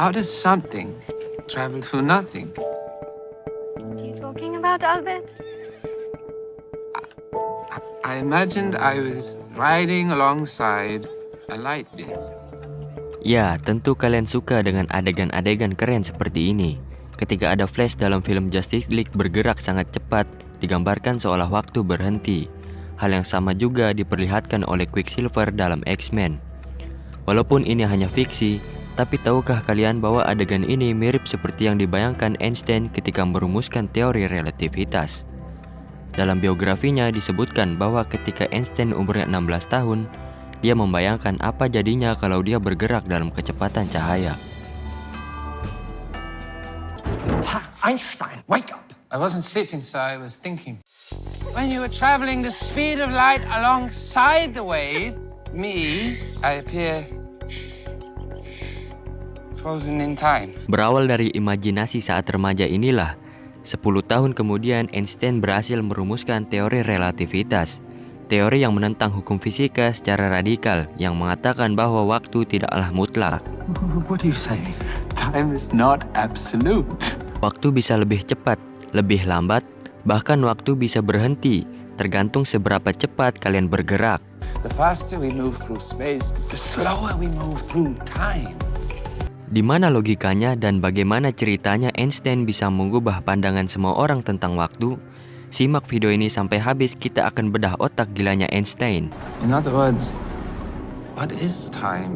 How does something travel through nothing? What are you talking about, Albert? I imagined I was riding alongside a light beam. Ya, tentu kalian suka dengan adegan-adegan keren seperti ini. Ketika ada Flash dalam film Justice League bergerak sangat cepat, digambarkan seolah waktu berhenti. Hal yang sama juga diperlihatkan oleh Quicksilver dalam X-Men. Walaupun ini hanya fiksi, tapi tahukah kalian bahwa adegan ini mirip seperti yang dibayangkan Einstein ketika merumuskan teori relativitas? Dalam biografinya disebutkan bahwa ketika Einstein umurnya 16 tahun, dia membayangkan apa jadinya kalau dia bergerak dalam kecepatan cahaya. Einstein, wake up! I wasn't sleeping, sir, I was thinking. When you were traveling the speed of light alongside the wave, I appear frozen in time. Berawal dari imajinasi saat remaja inilah, 10 tahun kemudian Einstein berhasil merumuskan teori relativitas. Teori yang menentang hukum fisika secara radikal yang mengatakan bahwa waktu tidaklah mutlak. What are you saying? Time is not absolute. Waktu bisa lebih cepat, lebih lambat, bahkan waktu bisa berhenti, tergantung seberapa cepat kalian bergerak. The faster we move through space, the slower we move through time. Di mana logikanya dan bagaimana ceritanya Einstein bisa mengubah pandangan semua orang tentang waktu? Simak video ini sampai habis, kita akan bedah otak gilanya Einstein. In other words, what is time?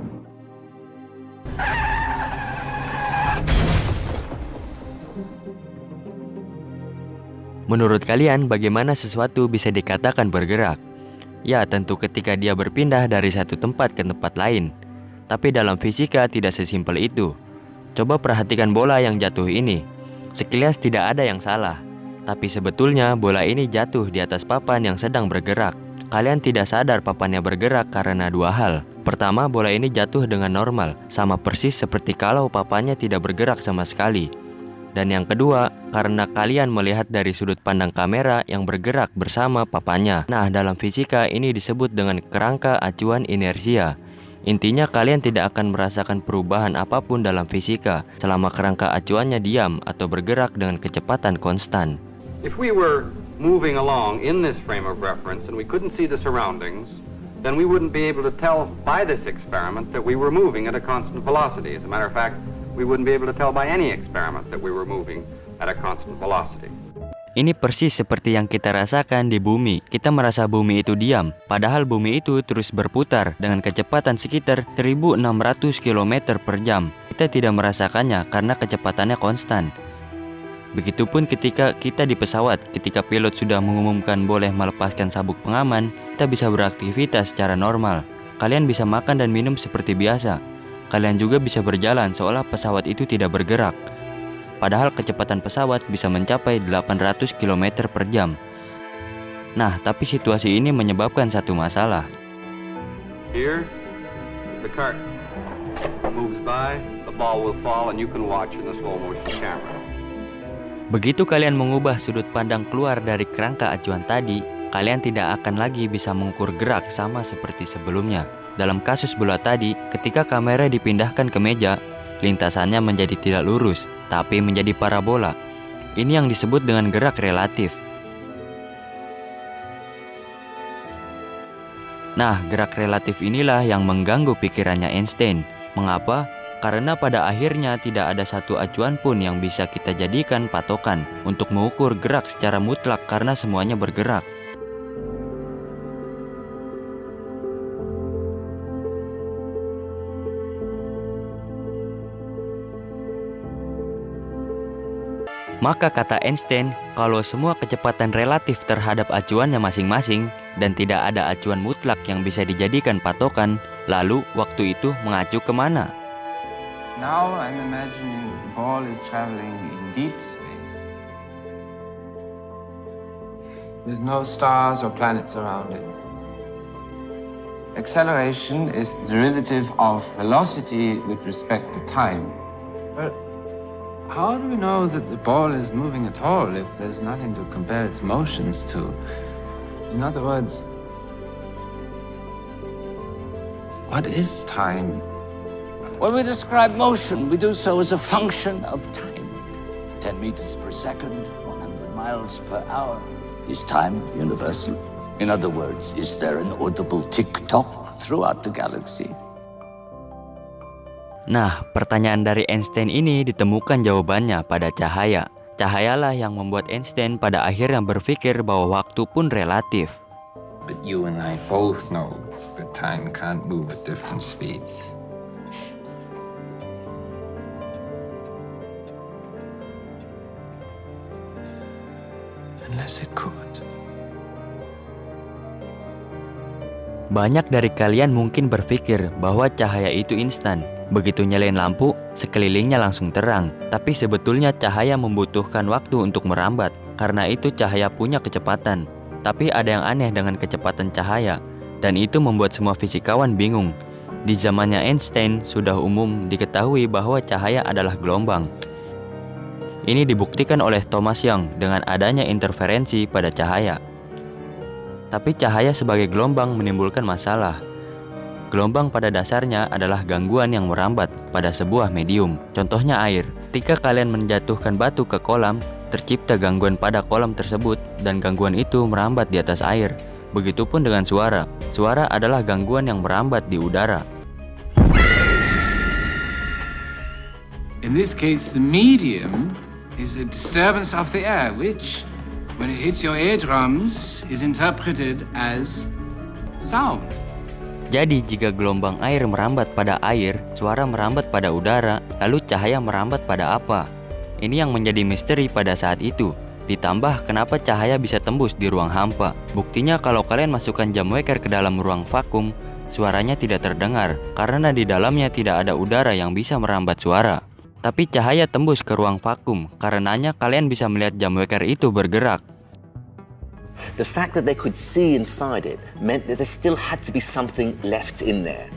Menurut kalian, bagaimana sesuatu bisa dikatakan bergerak? Ya, tentu ketika dia berpindah dari satu tempat ke tempat lain. Tapi dalam fisika tidak sesimpel itu. Coba perhatikan bola yang jatuh ini. Sekilas tidak ada yang salah. Tapi sebetulnya bola ini jatuh di atas papan yang sedang bergerak. Kalian tidak sadar papannya bergerak karena dua hal. Pertama, bola ini jatuh dengan normal, sama persis seperti kalau papannya tidak bergerak sama sekali. Dan yang kedua, karena kalian melihat dari sudut pandang kamera yang bergerak bersama papannya. Nah, dalam fisika ini disebut dengan kerangka acuan inersia. Intinya kalian tidak akan merasakan perubahan apapun dalam fisika selama kerangka acuannya diam atau bergerak dengan kecepatan konstan. If we were moving along in this frame of reference and we couldn't see the surroundings, then we wouldn't be able to tell by this experiment that we were moving at a constant velocity. As a matter of fact, we wouldn't be able to tell by any experiment that we were moving at a constant velocity. Ini persis seperti yang kita rasakan di bumi. Kita merasa bumi itu diam, padahal bumi itu terus berputar dengan kecepatan sekitar 1600 km per jam. Kita tidak merasakannya karena kecepatannya konstan. Begitupun ketika kita di pesawat, ketika pilot sudah mengumumkan boleh melepaskan sabuk pengaman, kita bisa beraktivitas secara normal. Kalian bisa makan dan minum seperti biasa. Kalian juga bisa berjalan seolah pesawat itu tidak bergerak. Padahal kecepatan pesawat bisa mencapai 800 km per jam. Nah, tapi situasi ini menyebabkan satu masalah. Here, the cart moves by, the ball will fall and you can watch in the slow motion camera. Begitu kalian mengubah sudut pandang keluar dari kerangka acuan tadi, kalian tidak akan lagi bisa mengukur gerak sama seperti sebelumnya. Dalam kasus bola tadi, ketika kamera dipindahkan ke meja, lintasannya menjadi tidak lurus, tapi menjadi parabola. Ini yang disebut dengan gerak relatif. Nah, gerak relatif inilah yang mengganggu pikirannya Einstein. Mengapa? Karena pada akhirnya tidak ada satu acuan pun yang bisa kita jadikan patokan untuk mengukur gerak secara mutlak karena semuanya bergerak. Maka kata Einstein, kalau semua kecepatan relatif terhadap acuannya masing-masing dan tidak ada acuan mutlak yang bisa dijadikan patokan, lalu waktu itu mengacu kemana? Now I'm imagining the ball is traveling in deep space. There's no stars or planets around it. Acceleration is the derivative of velocity with respect to time. But how do we know that the ball is moving at all if there's nothing to compare its motions to? In other words, what is time? When we describe motion, we do so as a function of time. 10 meters per second, 100 miles per hour. Is time universal? In other words, is there an audible tick-tock throughout the galaxy? Nah, pertanyaan dari Einstein ini ditemukan jawabannya pada cahaya. Cahayalah yang membuat Einstein pada akhirnya berpikir bahwa waktu pun relatif. But you and I both know that time can't move at different speeds. Unless it could. Banyak dari kalian mungkin berpikir bahwa cahaya itu instan. Begitu nyalain lampu, sekelilingnya langsung terang. Tapi sebetulnya cahaya membutuhkan waktu untuk merambat. Karena itu cahaya punya kecepatan. Tapi ada yang aneh dengan kecepatan cahaya. Dan itu membuat semua fisikawan bingung. Di zamannya Einstein sudah umum diketahui bahwa cahaya adalah gelombang. Ini dibuktikan oleh Thomas Young dengan adanya interferensi pada cahaya. Tapi cahaya sebagai gelombang menimbulkan masalah. Gelombang pada dasarnya adalah gangguan yang merambat pada sebuah medium. Contohnya air. Ketika kalian menjatuhkan batu ke kolam, tercipta gangguan pada kolam tersebut dan gangguan itu merambat di atas air. Begitupun dengan suara. Suara adalah gangguan yang merambat di udara. In this case, the medium is a disturbance of the air, which, when it hits your eardrums, is interpreted as sound. Jadi jika gelombang air merambat pada air, suara merambat pada udara, lalu cahaya merambat pada apa? Ini yang menjadi misteri pada saat itu. Ditambah kenapa cahaya bisa tembus di ruang hampa. Buktinya kalau kalian masukkan jam waker ke dalam ruang vakum, suaranya tidak terdengar karena di dalamnya tidak ada udara yang bisa merambat suara. Tapi cahaya tembus ke ruang vakum, karenanya kalian bisa melihat jam waker itu bergerak. The fact that they could see inside it meant that there still had to be something left in there.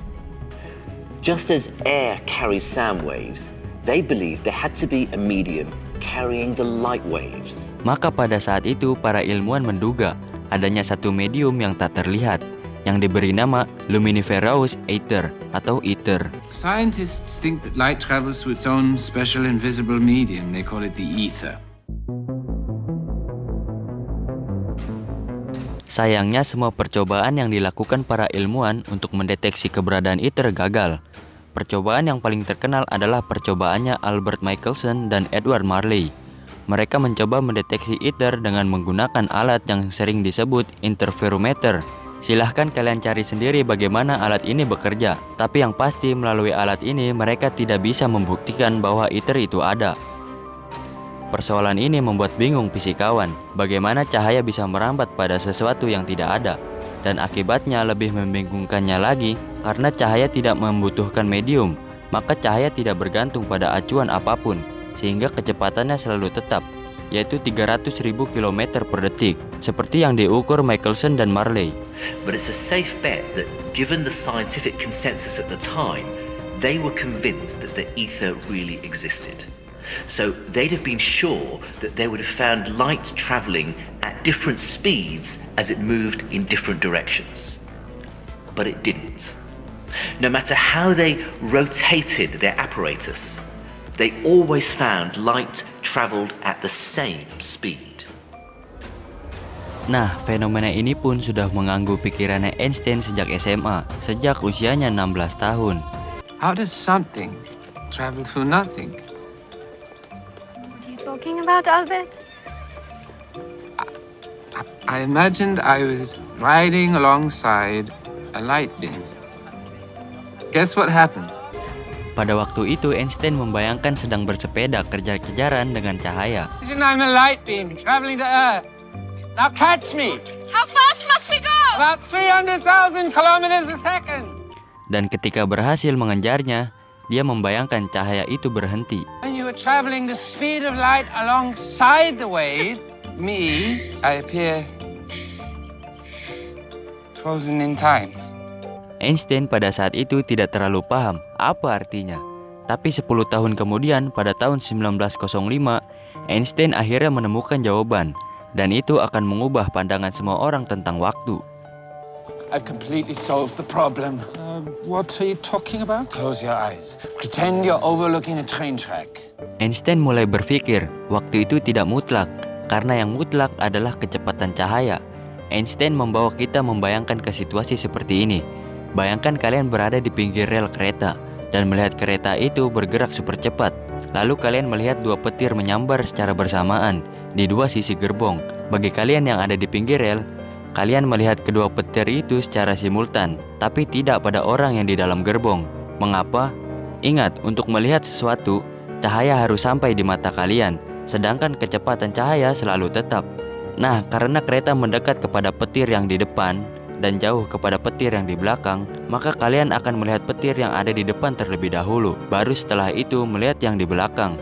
Just as air carries sound waves, they believed there had to be a medium carrying the light waves. Maka pada saat itu para ilmuwan menduga adanya satu medium yang tak terlihat, yang diberi nama luminiferous ether atau ether. Scientists think that light travels through its own special invisible medium. They call it the ether. Sayangnya semua percobaan yang dilakukan para ilmuwan untuk mendeteksi keberadaan ether gagal. Percobaan yang paling terkenal adalah percobaannya Albert Michelson dan Edward Marley. Mereka mencoba mendeteksi ether dengan menggunakan alat yang sering disebut interferometer. Silahkan kalian cari sendiri bagaimana alat ini bekerja. Tapi yang pasti melalui alat ini mereka tidak bisa membuktikan bahwa ether itu ada. Persoalan ini membuat bingung fisikawan. Bagaimana cahaya bisa merambat pada sesuatu yang tidak ada. Dan akibatnya lebih membingungkannya lagi karena cahaya tidak membutuhkan medium. Maka cahaya tidak bergantung pada acuan apapun. Sehingga kecepatannya selalu tetap, yaitu 300.000 km per detik, seperti yang diukur Michelson dan Marley. But it's a safe bet that given the scientific consensus at the time, they were convinced that the ether really existed. So they'd have been sure that they would have found light traveling at different speeds as it moved in different directions. But it didn't. No matter how they rotated their apparatus, they always found light traveled at the same speed. Nah, fenomena ini pun sudah mengganggu pikirannya Einstein sejak SMA, sejak usianya 16 tahun. How does something travel through nothing? What are you talking about, Albert? I imagined I was riding alongside a light beam. Guess what happened? Pada waktu itu Einstein membayangkan sedang bersepeda kejar-kejaran dengan cahaya. I'm a light beam traveling to Earth. Now catch me! How fast must we go? About 300,000 kilometers a second. Dan ketika berhasil mengejarnya, dia membayangkan cahaya itu berhenti. When you were traveling the speed of light alongside the wave, I appear frozen in time. Einstein pada saat itu tidak terlalu paham apa artinya. Tapi 10 tahun kemudian, pada tahun 1905, Einstein akhirnya menemukan jawaban. Dan itu akan mengubah pandangan semua orang tentang waktu. I've completely solved the problem. What are you talking about? Close your eyes. Pretend you're overlooking a train track. Einstein mulai berpikir waktu itu tidak mutlak, karena yang mutlak adalah kecepatan cahaya. Einstein membawa kita membayangkan ke situasi seperti ini. Bayangkan kalian berada di pinggir rel kereta dan melihat kereta itu bergerak super cepat. Lalu kalian melihat dua petir menyambar secara bersamaan di dua sisi gerbong. Bagi kalian yang ada di pinggir rel, kalian melihat kedua petir itu secara simultan, tapi tidak pada orang yang di dalam gerbong. Mengapa? Ingat, untuk melihat sesuatu, cahaya harus sampai di mata kalian, sedangkan kecepatan cahaya selalu tetap. Nah, karena kereta mendekat kepada petir yang di depan dan jauh kepada petir yang di belakang, maka kalian akan melihat petir yang ada di depan terlebih dahulu, baru setelah itu melihat yang di belakang.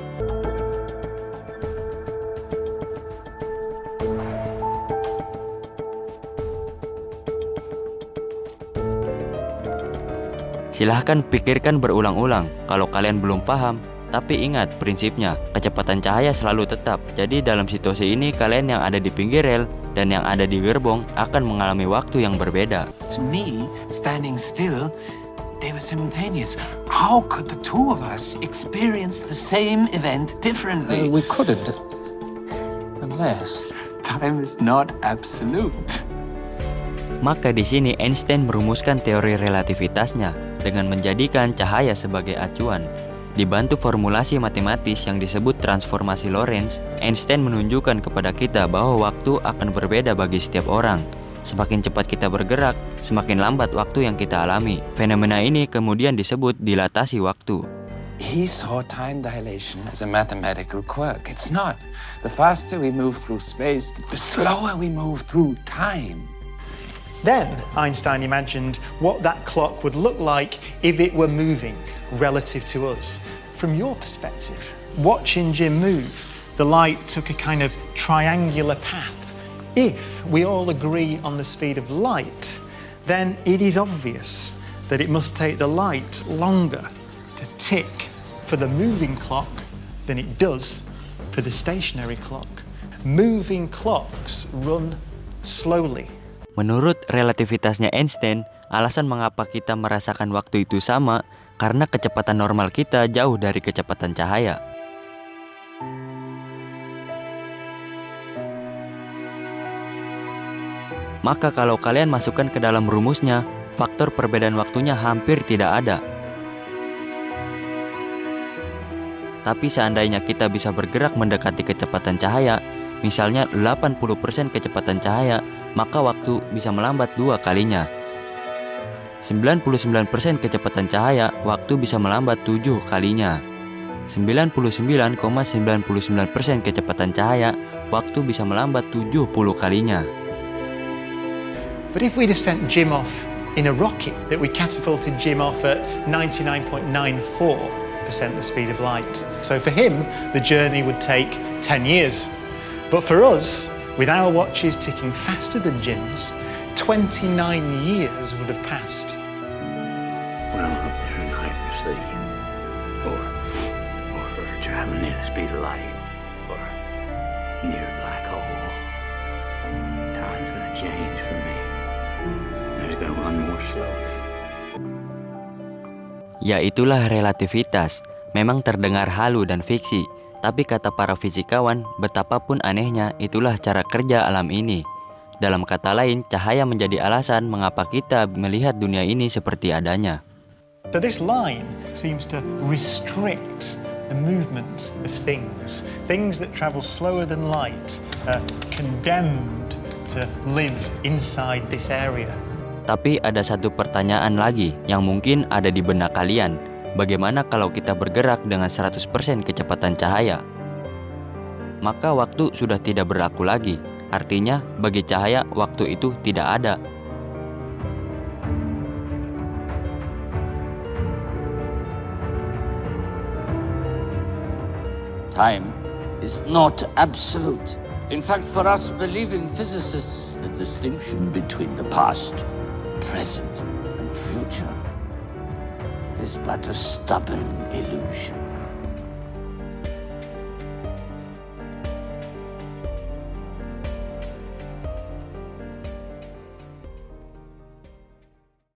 Silahkan pikirkan berulang-ulang kalau kalian belum paham. Tapi ingat prinsipnya, kecepatan cahaya selalu tetap. Jadi dalam situasi ini kalian yang ada di pinggir rel dan yang ada di gerbong akan mengalami waktu yang berbeda. To me, standing still, they were simultaneous. How could the two of us experience the same event differently? We couldn't. Unless... Time is not absolute. Maka di sini Einstein merumuskan teori relativitasnya dengan menjadikan cahaya sebagai acuan. Dibantu formulasi matematis yang disebut transformasi Lorentz, Einstein menunjukkan kepada kita bahwa waktu akan berbeda bagi setiap orang. Semakin cepat kita bergerak, semakin lambat waktu yang kita alami. Fenomena ini kemudian disebut dilatasi waktu. He saw time dilation as a mathematical quirk. It's not. The faster we move through space, the slower we move through time. Then Einstein imagined what that clock would look like if it were moving relative to us. From your perspective, watching Jim move, the light took a kind of triangular path. If we all agree on the speed of light, then it is obvious that it must take the light longer to tick for the moving clock than it does for the stationary clock. Moving clocks run slowly. Menurut relativitasnya Einstein, alasan mengapa kita merasakan waktu itu sama karena kecepatan normal kita jauh dari kecepatan cahaya. Maka kalau kalian masukkan ke dalam rumusnya, faktor perbedaan waktunya hampir tidak ada. Tapi seandainya kita bisa bergerak mendekati kecepatan cahaya, misalnya 80% kecepatan cahaya, maka waktu bisa melambat 2 kalinya. 99% kecepatan cahaya, waktu bisa melambat 7 kalinya. 99,99% kecepatan cahaya, waktu bisa melambat 70 kalinya. But if we'd have sent Jim off in a rocket that we catapulted Jim off at 99.94% the speed of light. So for him, the journey would take 10 years. But for us, with our watches ticking faster than Jim's, 29 years would have passed. When I'm up there in hypersleep, or traveling near the speed of light, or near a black hole, time's gonna change for me. It's gonna run more slowly. Ya itulah relativitas. Memang terdengar halu dan fiksi, tapi kata para fisikawan, betapapun anehnya, itulah cara kerja alam ini. Dalam kata lain, cahaya menjadi alasan mengapa kita melihat dunia ini seperti adanya. So this line seems to restrict the movement of things. Things that travel slower than light are condemned to live inside this area. Tapi ada satu pertanyaan lagi yang mungkin ada di benak kalian. Bagaimana kalau kita bergerak dengan 100% kecepatan cahaya? Maka waktu sudah tidak berlaku lagi. Artinya, bagi cahaya, waktu itu tidak ada. Time is not absolute. In fact, for us believing physicists, the distinction between the past, present, and future is but a stubborn illusion.